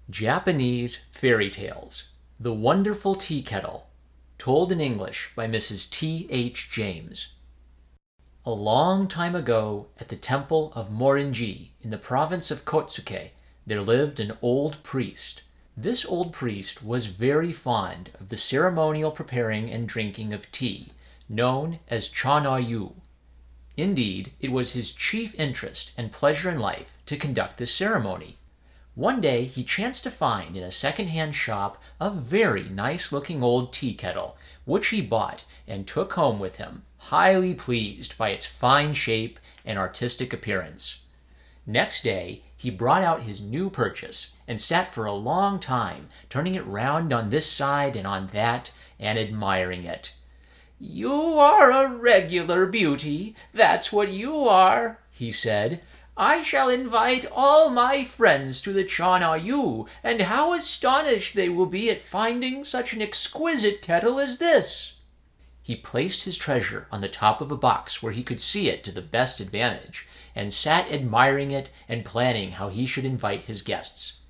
Japanese Fairy Tales. The Wonderful Tea Kettle. Told in English by Mrs. T. H. James. A long time ago, at the temple of Morinji in the province of Kotsuke, there lived an old priest. This old priest was very fond of the ceremonial preparing and drinking of tea, known as cha-no-yu. Indeed, it was his chief interest and pleasure in life to conduct this ceremony. One day he chanced to find in a second-hand shop a very nice-looking old tea kettle, which he bought and took home with him, highly pleased by its fine shape and artistic appearance. Next day he brought out his new purchase and sat for a long time, turning it round on this side and on that, and admiring it. "You are a regular beauty, that's what you are," he said. "I shall invite all my friends to the cha-no-yu, and how astonished they will be at finding such an exquisite kettle as this." He placed his treasure on the top of a box where he could see it to the best advantage, and sat admiring it and planning how he should invite his guests.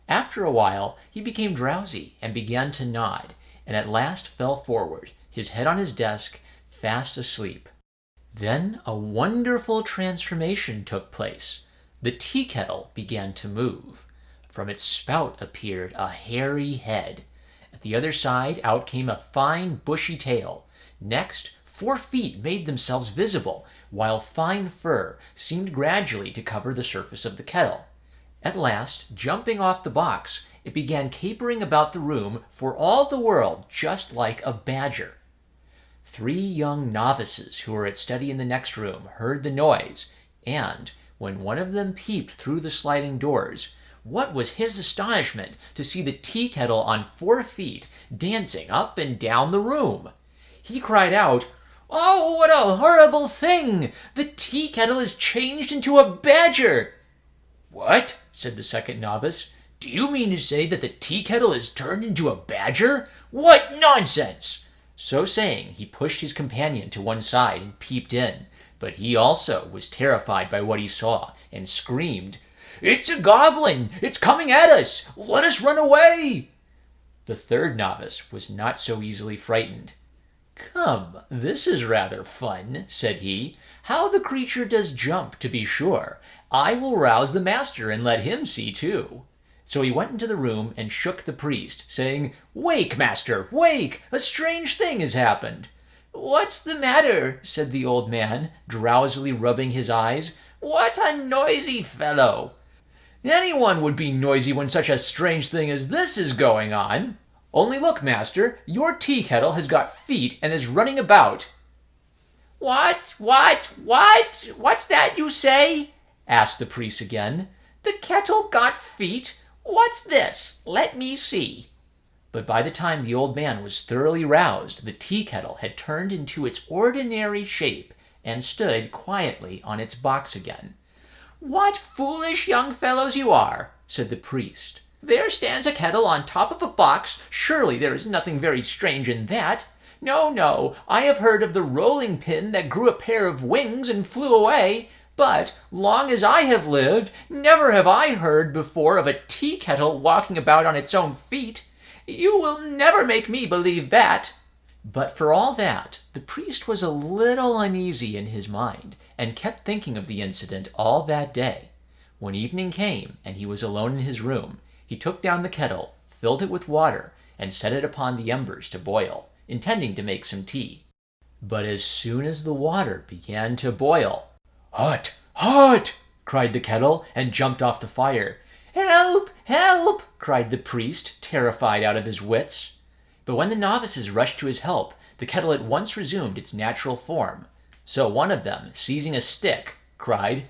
After a while he became drowsy and began to nod, and at last fell forward, his head on his desk, fast asleep. Then a wonderful transformation took place. The tea kettle began to move. From its spout appeared a hairy head. At the other side out came a fine bushy tail. Next, 4 feet made themselves visible, while fine fur seemed gradually to cover the surface of the kettle. At last, jumping off the box, it began capering about the room for all the world just like a badger. 3 young novices who were at study in the next room heard the noise, and, when one of them peeped through the sliding doors, what was his astonishment to see the tea kettle on 4 feet dancing up and down the room. He cried out, "Oh, what a horrible thing! The tea kettle is changed into a badger!" "What?" said the second novice. "Do you mean to say that the tea kettle is turned into a badger? What nonsense!" So saying, he pushed his companion to one side and peeped in, but he also was terrified by what he saw, and screamed, "It's a goblin! It's coming at us! Let us run away!" The third novice was not so easily frightened. "Come, this is rather fun," said he. "How the creature does jump, to be sure! I will rouse the master and let him see too." So he went into the room and shook the priest, saying, "Wake, master, wake! A strange thing has happened." "What's the matter?" said the old man, drowsily rubbing his eyes. "What a noisy fellow!" "Anyone would be noisy when such a strange thing as this is going on. Only look, master, your tea kettle has got feet and is running about." What? What's that you say?" asked the priest again. "The kettle got feet? What's this? Let me see." But by the time the old man was thoroughly roused, the tea kettle had turned into its ordinary shape and stood quietly on its box again. "What foolish young fellows you are," said the priest. "There stands a kettle on top of a box. Surely there is nothing very strange in that. No, no, I have heard of the rolling pin that grew a pair of wings and flew away. But, long as I have lived, never have I heard before of a tea kettle walking about on its own feet. You will never make me believe that." But for all that, the priest was a little uneasy in his mind, and kept thinking of the incident all that day. When evening came, and he was alone in his room, he took down the kettle, filled it with water, and set it upon the embers to boil, intending to make some tea. But as soon as the water began to boil, "Hot! Hot!" cried the kettle, and jumped off the fire. "Help! Help!" cried the priest, terrified out of his wits. But when the novices rushed to his help, the kettle at once resumed its natural form. So one of them, seizing a stick, cried,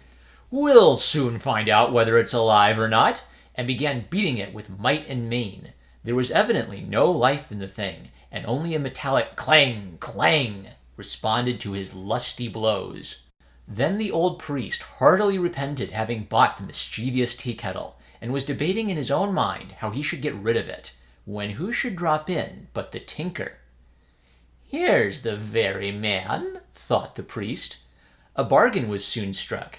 "We'll soon find out whether it's alive or not," and began beating it with might and main. There was evidently no life in the thing, and only a metallic clang, clang responded to his lusty blows. Then the old priest heartily repented having bought the mischievous tea kettle, and was debating in his own mind how he should get rid of it, when who should drop in but the tinker. "Here's the very man," thought the priest. A bargain was soon struck.